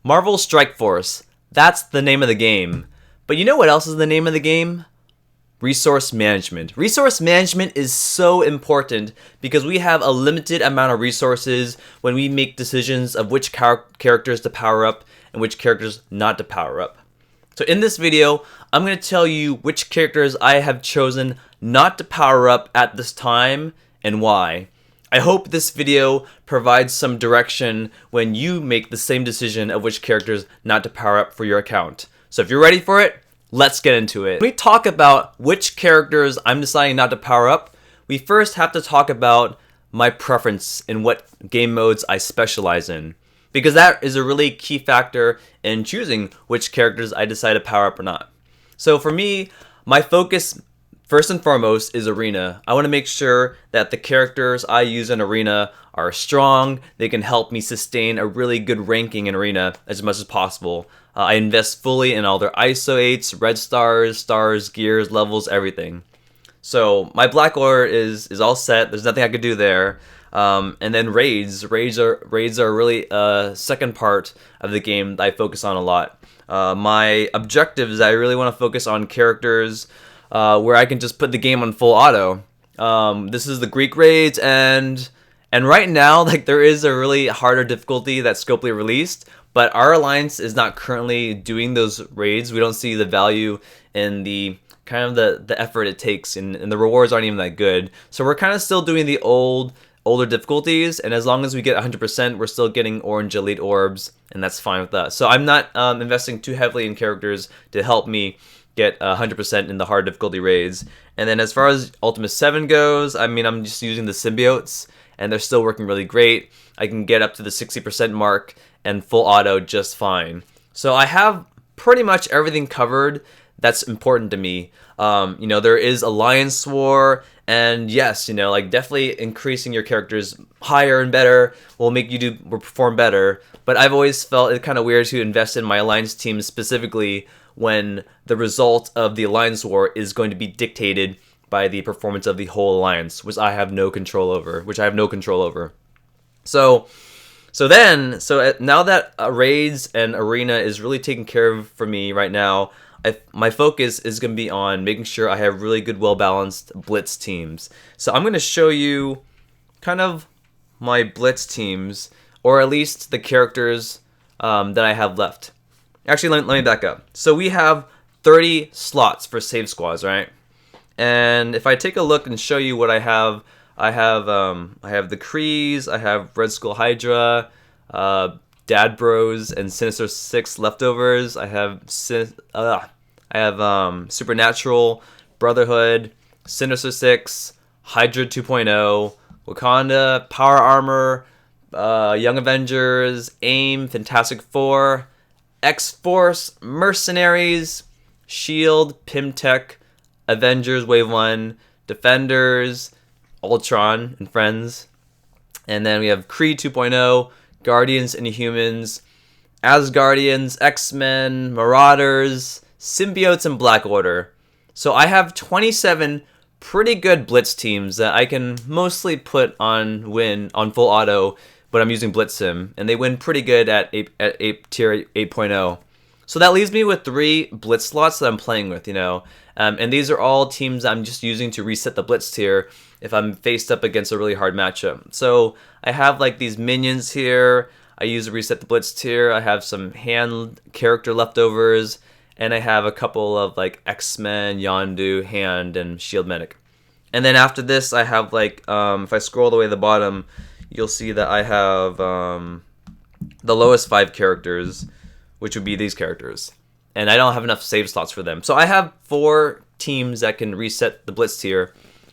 Marvel Strike Force. That's the name of the game. But you know what else is the name of the game? Resource management. Resource management is so important because we have a limited amount of resources when we make decisions of which characters to power up and which characters not to power up. So in this video, I'm going to tell you which characters I have chosen not to power up at this time and why. I hope this video provides some direction when you make the same decision of which characters not to power up for your account. So if you're ready for it, let's get into it. When we talk about which characters I'm deciding not to power up, we first have to talk about my preference in what game modes I specialize in, because that is a really key factor in choosing which characters I decide to power up or not. So for me, my focus first and foremost is Arena. I want to make sure that the characters I use in Arena are strong. They can help me sustain a really good ranking in Arena as much as possible. I invest fully in all their ISO 8s, red stars, gears, levels, everything. So my Black Order is all set. There's nothing I could do there. And then raids. Raids are really second part of the game that I focus on a lot. My objective is I really want to focus on characters where I can just put the game on full auto. This is the Greek raids, and right now, like, there is a really harder difficulty that Scopely released, but our alliance is not currently doing those raids. We don't see the value in the kind of the effort it takes, and the rewards aren't even that good. So we're kind of still doing the older difficulties, and as long as we get 100%, we're still getting orange elite orbs, and that's fine with us. So I'm not investing too heavily in characters to help me get 100% in the hard difficulty raids. And then as far as Ultimate 7 goes, I mean, I'm just using the symbiotes, and they're still working really great. I can get up to the 60% mark and full auto just fine. So I have pretty much everything covered that's important to me. You know, there is Alliance War, and yes, you know, like, definitely increasing your characters higher and better will make you perform better. But I've always felt it kind of weird to invest in my Alliance team specifically when the result of the Alliance War is going to be dictated by the performance of the whole alliance, which I have no control over. So now that raids and Arena is really taken care of for me right now, my focus is going to be on making sure I have really good, well-balanced Blitz teams. So I'm going to show you kind of my Blitz teams, or at least the characters that I have left. Actually, let me back up. So we have 30 slots for save squads, right? And if I take a look and show you what I have the Krees, I have Red Skull Hydra, Dad Bros, and Sinister Six leftovers. I have Supernatural, Brotherhood, Sinister Six, Hydra 2.0, Wakanda, Power Armor, Young Avengers, AIM, Fantastic Four, X-Force, Mercenaries, Shield, Pimtech, Avengers Wave 1, Defenders, Ultron and Friends. And then we have Creed 2.0, Guardians, Inhumans, Asgardians, X-Men, Marauders, Symbiotes, and Black Order. So I have 27 pretty good Blitz teams that I can mostly put on full auto, but I'm using Blitz Sim, and they win pretty good at tier 8.0. So that leaves me with 3 Blitz slots that I'm playing with, you know. And these are all teams I'm just using to reset the Blitz tier if I'm faced up against a really hard matchup. So I have like these minions here. I use to reset the Blitz tier. I have some hand character leftovers, and I have a couple of like X-Men, Yondu, Hand, and Shield Medic. And then after this, I have like, if I scroll all the way to the bottom, you'll see that I have the lowest 5 characters, which would be these characters. And I don't have enough save slots for them. So I have 4 teams that can reset the Blitz tier.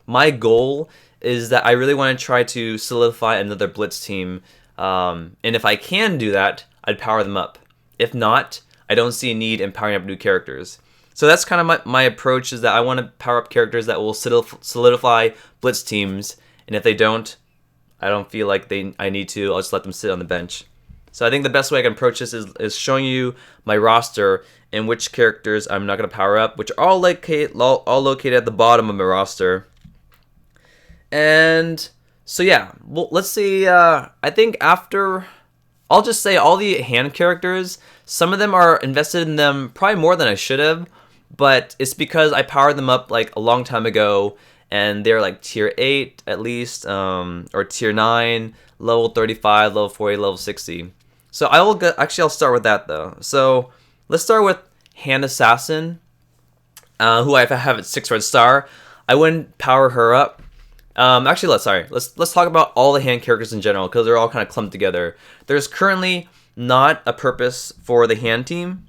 My goal is that I really want to try to solidify another Blitz team. And if I can do that, I'd power them up. If not, I don't see a need in powering up new characters. So that's kind of my approach, is that I want to power up characters that will solidify Blitz teams. And if they don't, I don't feel like I need to. I'll just let them sit on the bench. So I think the best way I can approach this is showing you my roster and which characters I'm not going to power up, which are all located at the bottom of my roster. And so yeah, well, let's see. I think after I'll just say all the hand characters, some of them are invested in them probably more than I should have, but it's because I powered them up like a long time ago, and they're like tier 8 at least, or tier 9, level 35, level 40, level 60. So I will actually I'll start with that though. So let's start with Hand Assassin, who I have at 6 red star. I wouldn't power her up. Actually, let's talk about all the hand characters in general because they're all kind of clumped together. There's currently not a purpose for the hand team.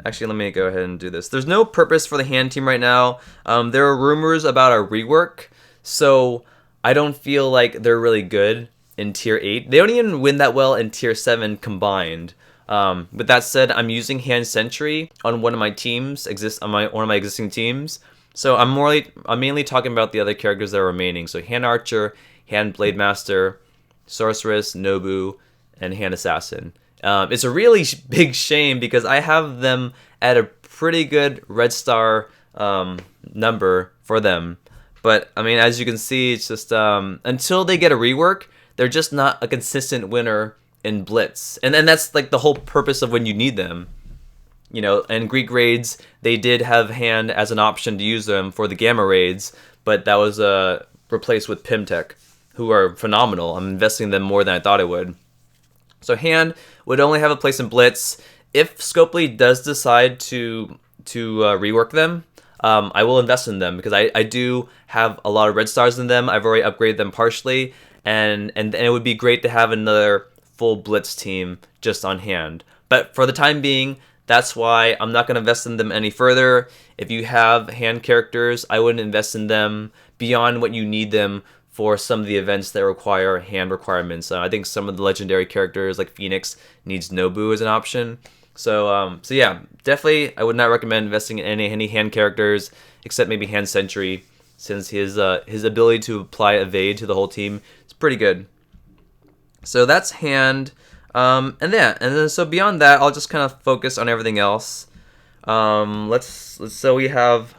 Actually, let me go ahead and do this. There's no purpose for the hand team right now. There are rumors about a rework, so I don't feel like they're really good in tier 8. They don't even win that well in tier 7 combined. With that said, I'm using Hand Sentry on one of my teams, one of my existing teams. So I'm mainly talking about the other characters that are remaining. So Hand Archer, Hand Blade Master, Sorceress, Nobu, and Hand Assassin. It's a really big shame because I have them at a pretty good red star number for them. But I mean, as you can see, it's just until they get a rework, they're just not a consistent winner in Blitz. And then that's like the whole purpose of when you need them. You know, and Greek raids, they did have Hand as an option to use them for the Gamma raids, but that was replaced with Pimtech, who are phenomenal. I'm investing in them more than I thought it would. So Hand would only have a place in Blitz. If Scopely does decide to rework them, I will invest in them because I do have a lot of red stars in them. I've already upgraded them partially, and it would be great to have another full Blitz team just on Hand. But for the time being, that's why I'm not going to invest in them any further. If you have hand characters, I wouldn't invest in them beyond what you need them for some of the events that require hand requirements. I think some of the legendary characters like Phoenix needs Nobu as an option. So yeah, definitely I would not recommend investing in any hand characters except maybe Hand Sentry, since his ability to apply evade to the whole team is pretty good. So that's Hand. And then so beyond that, I'll just kind of focus on everything else. So we have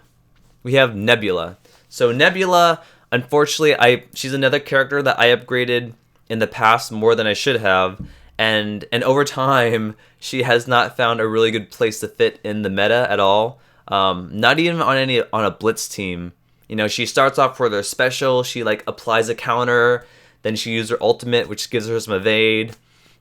Nebula. So Nebula, unfortunately, she's another character that I upgraded in the past more than I should have, and over time she has not found a really good place to fit in the meta at all. Not even on a Blitz team. You know, she starts off for their special, she like applies a counter, then she uses her ultimate, which gives her some evade.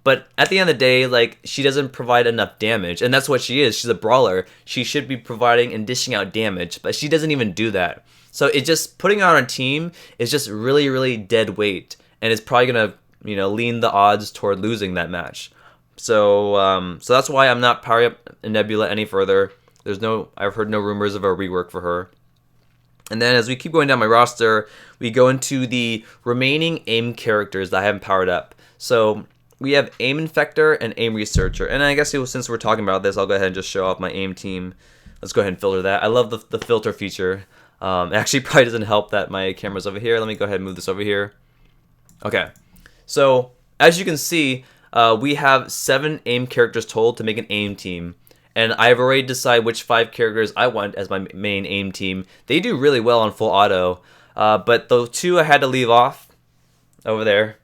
But at the end of the day, like, she doesn't provide enough damage, and that's what she is. She's a brawler. She should be providing and dishing out damage, but she doesn't even do that. So it just putting her on a team is just really, really dead weight, and it's probably gonna, you know, lean the odds toward losing that match. So so that's why I'm not powering up Nebula any further. I've heard no rumors of a rework for her. And then as we keep going down my roster, we go into the remaining AIM characters that I haven't powered up. So we have AIM Infector and AIM Researcher. And I guess since we're talking about this, I'll go ahead and just show off my AIM team. Let's go ahead and filter that. I love the filter feature. It actually probably doesn't help that my camera's over here. Let me go ahead and move this over here. Okay. So as you can see, we have 7 AIM characters total to make an AIM team. And I've already decided which 5 characters I want as my main AIM team. They do really well on full auto. But the 2 I had to leave off over there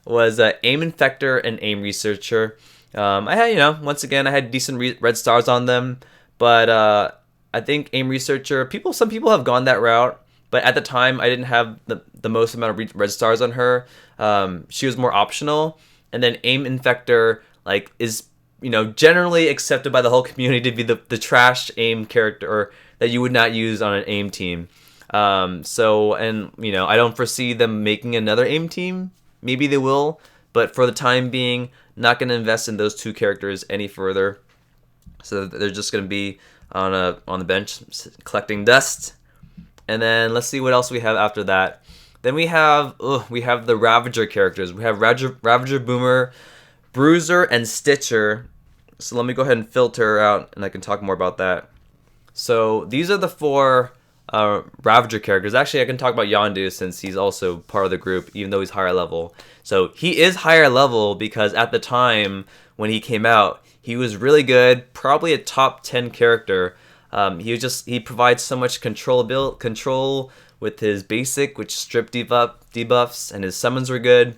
was AIM Infector and AIM Researcher. I had, you know, once again, I had decent red stars on them, but I think AIM Researcher, some people have gone that route, but at the time I didn't have the most amount of red stars on her. She was more optional, and then AIM Infector like is, you know, generally accepted by the whole community to be the trash AIM character, or that you would not use on an AIM team. So, and you know, I don't foresee them making another AIM team. Maybe they will, but for the time being, not going to invest in those 2 characters any further. So they're just going to be on the bench collecting dust. And then let's see what else we have after that. Then we have the Ravager characters. We have Ravager, Boomer, Bruiser, and Stitcher. So let me go ahead and filter out, and I can talk more about that. So these are the 4 Ravager characters. Actually, I can talk about Yondu since he's also part of the group, even though he's higher level. So he is higher level because at the time when he came out, he was really good, probably a top 10 character. He provides so much control with his basic, which strip debuffs, and his summons were good.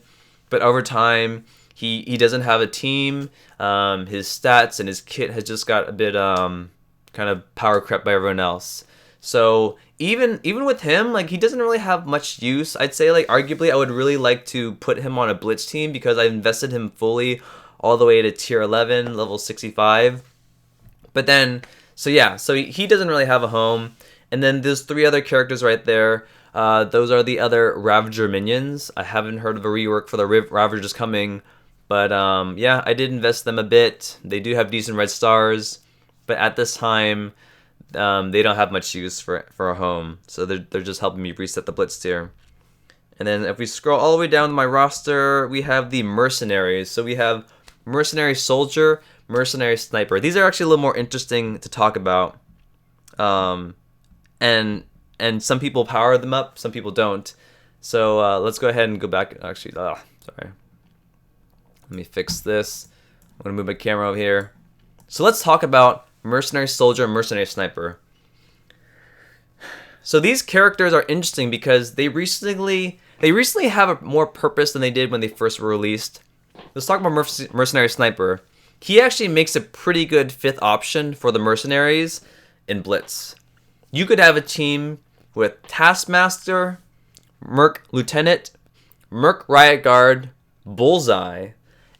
But over time, He doesn't have a team. His stats and his kit has just got a bit kind of power crept by everyone else. So even with him, like, he doesn't really have much use. I'd say, like, arguably I would really like to put him on a Blitz team because I invested him fully all the way to tier 11, level 65. But then, so he doesn't really have a home. And then there's 3 other characters right there. Those are the other Ravager minions. I haven't heard of a rework for the Ravagers coming. But yeah, I did invest them a bit. They do have decent red stars. But at this time, they don't have much use for a home. So they're just helping me reset the Blitz tier. And then if we scroll all the way down to my roster, we have the Mercenaries. So we have Mercenary Soldier, Mercenary Sniper. These are actually a little more interesting to talk about. And some people power them up, some people don't. So let's go ahead and go back. Actually, sorry. Let me fix this. I'm going to move my camera over here. So let's talk about Mercenary Soldier and Mercenary Sniper. So these characters are interesting because they recently have a more purpose than they did when they first were released. Let's talk about Mercenary Sniper. He actually makes a pretty good 5th option for the Mercenaries in Blitz. You could have a team with Taskmaster, Merc Lieutenant, Merc Riot Guard, Bullseye,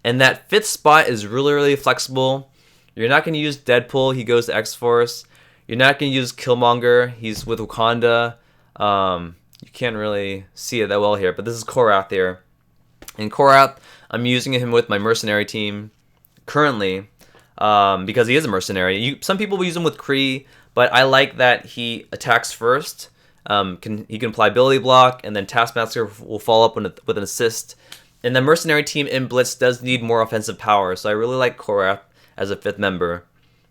and that 5th spot is really, really flexible. You're not going to use Deadpool, he goes to X-Force. You're not going to use Killmonger, he's with Wakanda. You can't really see it that well here, but this is Korath here. And Korath, I'm using him with my Mercenary team currently because he is a Mercenary. Some people will use him with Kree, but I like that he attacks first. He can apply ability block, and then Taskmaster will follow up with an assist. And the Mercenary team in Blitz does need more offensive power, so I really like Korath as a 5th member.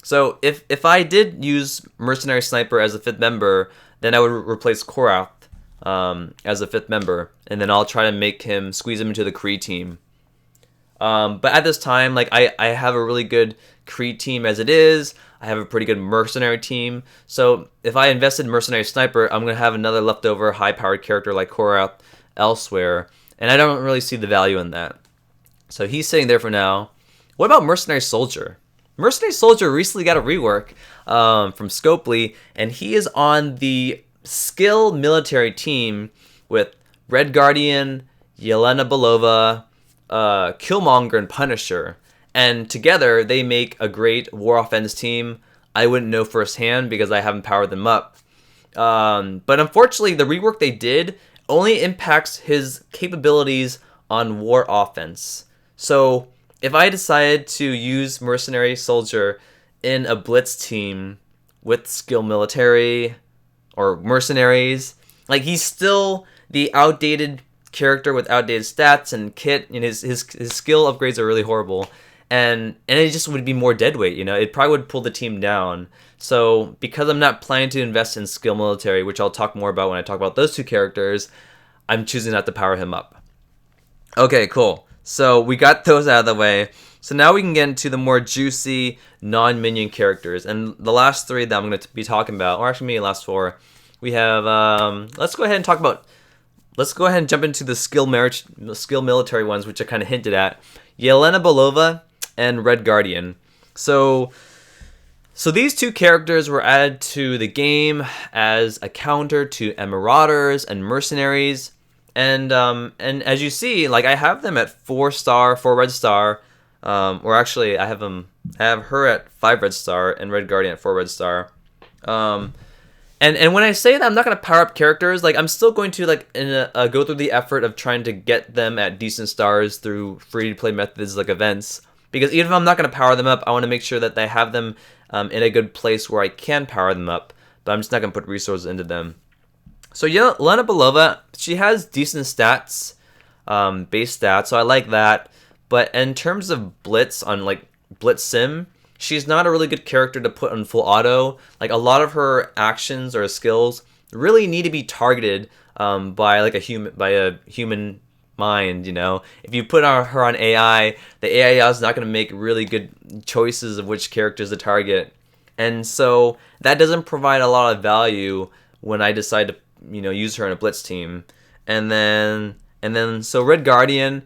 So if I did use Mercenary Sniper as a 5th member, then I would replace Korath as a 5th member, and then I'll try to squeeze him into the Kree team. But at this time, like, I have a really good Kree team as it is. I have a pretty good Mercenary team. So if I invested in Mercenary Sniper, I'm going to have another leftover high-powered character like Korath elsewhere. And I don't really see the value in that. So he's sitting there for now. What about Mercenary Soldier? Mercenary Soldier recently got a rework from Scopely, and he is on the skill military team with Red Guardian, Yelena Belova, Killmonger, and Punisher. And together, they make a great war offense team. I wouldn't know firsthand because I haven't powered them up. But unfortunately, the rework they did only impacts his capabilities on war offense. So if I decided to use Mercenary Soldier in a Blitz team with skill military or Mercenaries, like, he's still the outdated character with outdated stats and kit, and his skill upgrades are really horrible. And it just would be more deadweight, you know? It probably would pull the team down. So because I'm not planning to invest in skill military, which I'll talk more about when I talk about those 2 characters, I'm choosing not to power him up. Okay, cool. So we got those out of the way. So now we can get into the more juicy non-minion characters. And the last 3 that I'm going to be talking about, or actually maybe the last 4, we have, let's go ahead and jump into the skill military ones, which I kind of hinted at. Yelena Belova and Red Guardian. So these 2 characters were added to the game as a counter to Marauders and Mercenaries. And as you see, like, I have them at 4 red star. Or actually, I have her at 5 red star and Red Guardian at 4 red star. And when I say that I'm not going to power up characters, like, I'm still going to, like, go through the effort of trying to get them at decent stars through free-to-play methods like events. Because even if I'm not going to power them up, I want to make sure that I have them in a good place where I can power them up. But I'm just not going to put resources into them. So Yelena Belova, she has decent stats, base stats, so I like that. But in terms of Blitz on, like, Blitz Sim, she's not a really good character to put on full auto. Like, a lot of her actions or skills really need to be targeted by a human mind, you know. If you put her on AI, the AI is not going to make really good choices of which characters to target. And so that doesn't provide a lot of value when I decide to, you know, use her in a Blitz team. And then so Red Guardian,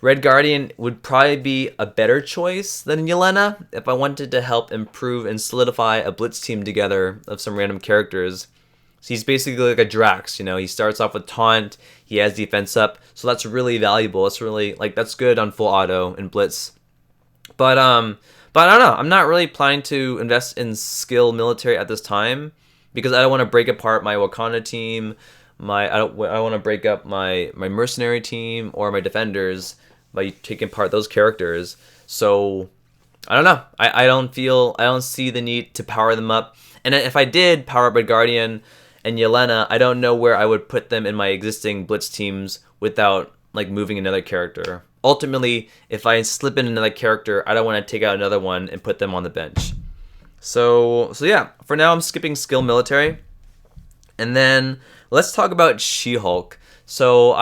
Red Guardian would probably be a better choice than Yelena if I wanted to help improve and solidify a Blitz team together of some random characters. So he's basically like a Drax, you know, he starts off with taunt, he has defense up, so that's really valuable. It's really, like, that's good on full auto in Blitz. But I don't know, I'm not really planning to invest in skill military at this time, because I don't want to break apart my Wakanda team, I don't want to break up my mercenary team or my defenders by taking apart those characters. So I don't know. I don't see the need to power them up. And if I did power up Red Guardian and Yelena, I don't know where I would put them in my existing Blitz teams without like moving another character. Ultimately, if I slip in another character, I don't want to take out another one and put them on the bench. So yeah, for now I'm skipping skill military. And then let's talk about SheHulk. So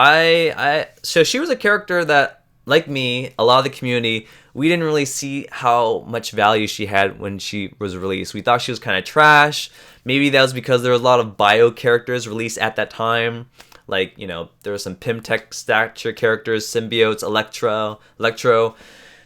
so she was a character that, like me, a lot of the community, we didn't really see how much value she had when she was released. We thought she was kind of trash. Maybe that was because there were a lot of bio characters released at that time. Like, you know, there were some Pimtech stature characters, symbiotes, Electro.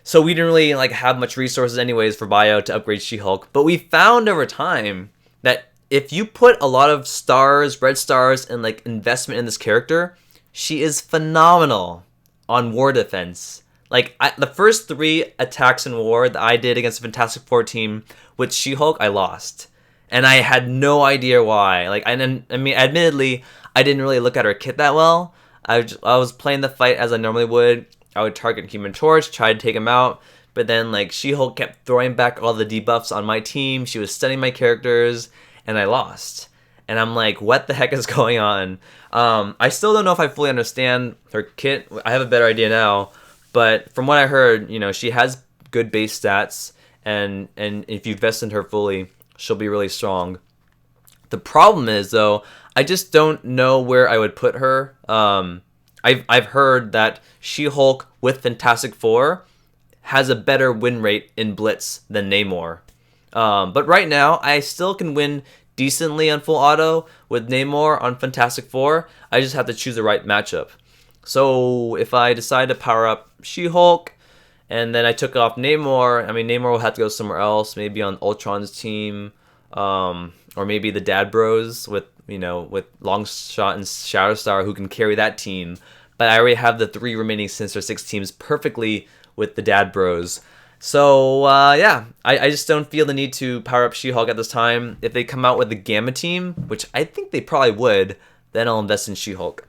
So we didn't really like have much resources anyways for bio to upgrade SheHulk. But we found over time that if you put a lot of stars, red stars, and like investment in this character, she is phenomenal on war defense. Like the first 3 attacks in war that I did against the Fantastic Four team with SheHulk, I lost, and I had no idea why. Like I mean, admittedly, I didn't really look at her kit that well. I was playing the fight as I normally would. I would target Human Torch, try to take him out, but then like SheHulk kept throwing back all the debuffs on my team. She was stunning my characters, and I lost. And I'm like, what the heck is going on? I still don't know if I fully understand her kit. I have a better idea now, but from what I heard, you know, she has good base stats, and if you invest in her fully, she'll be really strong. The problem is, though, I just don't know where I would put her. I've heard that SheHulk with Fantastic Four has a better win rate in Blitz than Namor. But right now, I still can win decently on full auto with Namor on Fantastic Four. I just have to choose the right matchup. So if I decide to power up SheHulk, and then I took off Namor, I mean, Namor will have to go somewhere else, maybe on Ultron's team, or maybe the Dad Bros with Longshot and Shatterstar who can carry that team. But I already have the 3 remaining Sinister Six teams perfectly with the Dad Bros. So yeah, I just don't feel the need to power up SheHulk at this time. If they come out with the Gamma team, which I think they probably would, then I'll invest in SheHulk.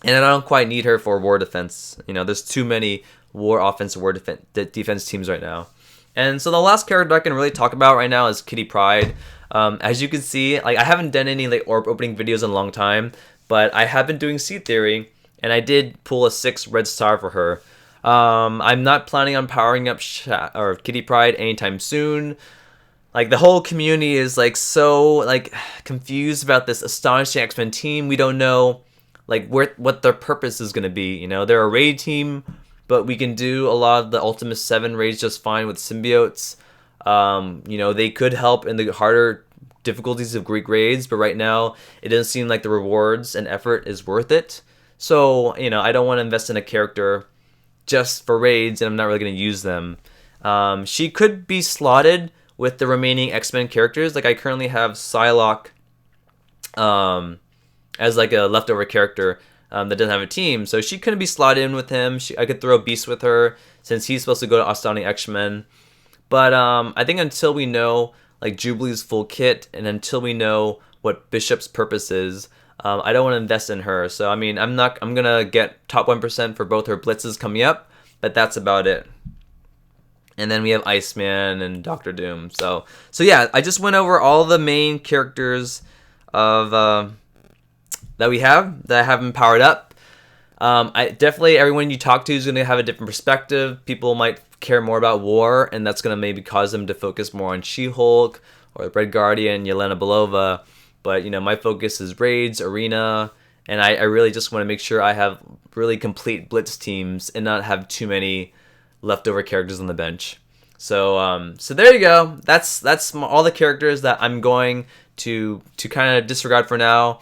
And I don't quite need her for war defense. You know, there's too many war offense and war defense teams right now. And so the last character I can really talk about right now is Kitty Pryde. As you can see, like I haven't done any like orb opening videos in a long time, but I have been doing Seed Theory, and I did pull a 6 red star for her. I'm not planning on powering up Kitty Pryde anytime soon. Like the whole community is like so like confused about this astonishing X-Men team. We don't know like what their purpose is going to be. You know, they're a raid team, but we can do a lot of the Ultimate 7 raids just fine with symbiotes. You know, they could help in the harder difficulties of Greek raids, but right now it doesn't seem like the rewards and effort is worth it. So, you know, I don't want to invest in a character just for raids, and I'm not really going to use them. She could be slotted with the remaining X-Men characters. Like I currently have Psylocke as like a leftover character that doesn't have a team, so she couldn't be slotted in with him. I could throw Beast with her since he's supposed to go to Astounding X-Men. But I think until we know like Jubilee's full kit, and until we know what Bishop's purpose is, I don't want to invest in her. So I mean, I'm gonna get top 1% for both her blitzes coming up, but that's about it. And then we have Iceman and Doctor Doom. So yeah, I just went over all the main characters of that we have that haven't powered up. I definitely, everyone you talk to is gonna have a different perspective. People might care more about war, and that's gonna maybe cause them to focus more on SheHulk or Red Guardian, Yelena Belova. But, you know, my focus is raids, arena, and I really just want to make sure I have really complete Blitz teams and not have too many leftover characters on the bench. So there you go. That's all the characters that I'm going to kind of disregard for now.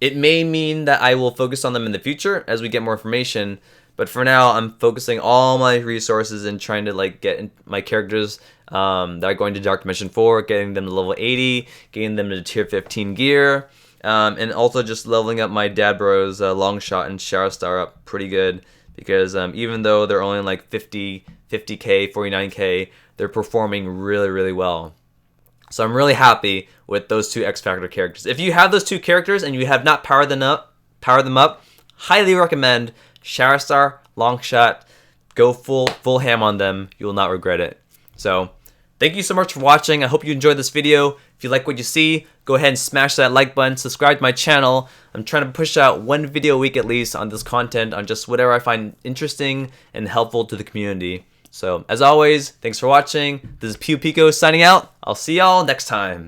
It may mean that I will focus on them in the future as we get more information, But for now, I'm focusing all my resources in trying to like get my characters that are going to Dark Dimension 4, getting them to level 80, getting them to tier 15 gear, and also just leveling up my dad bros Longshot and Shatterstar up pretty good, because even though they're only like 50k, 49k, they're performing really, really well. So I'm really happy with those two X Factor characters. If you have those two characters and you have not powered them up, highly recommend Shatterstar, Longshot. Go full ham on them. You will not regret it. So thank you so much for watching. I hope you enjoyed this video. If you like what you see, go ahead and smash that like button. Subscribe to my channel. I'm trying to push out one video a week at least on this content, on just whatever I find interesting and helpful to the community. So as always, thanks for watching. This is Pew Pico signing out. I'll see y'all next time.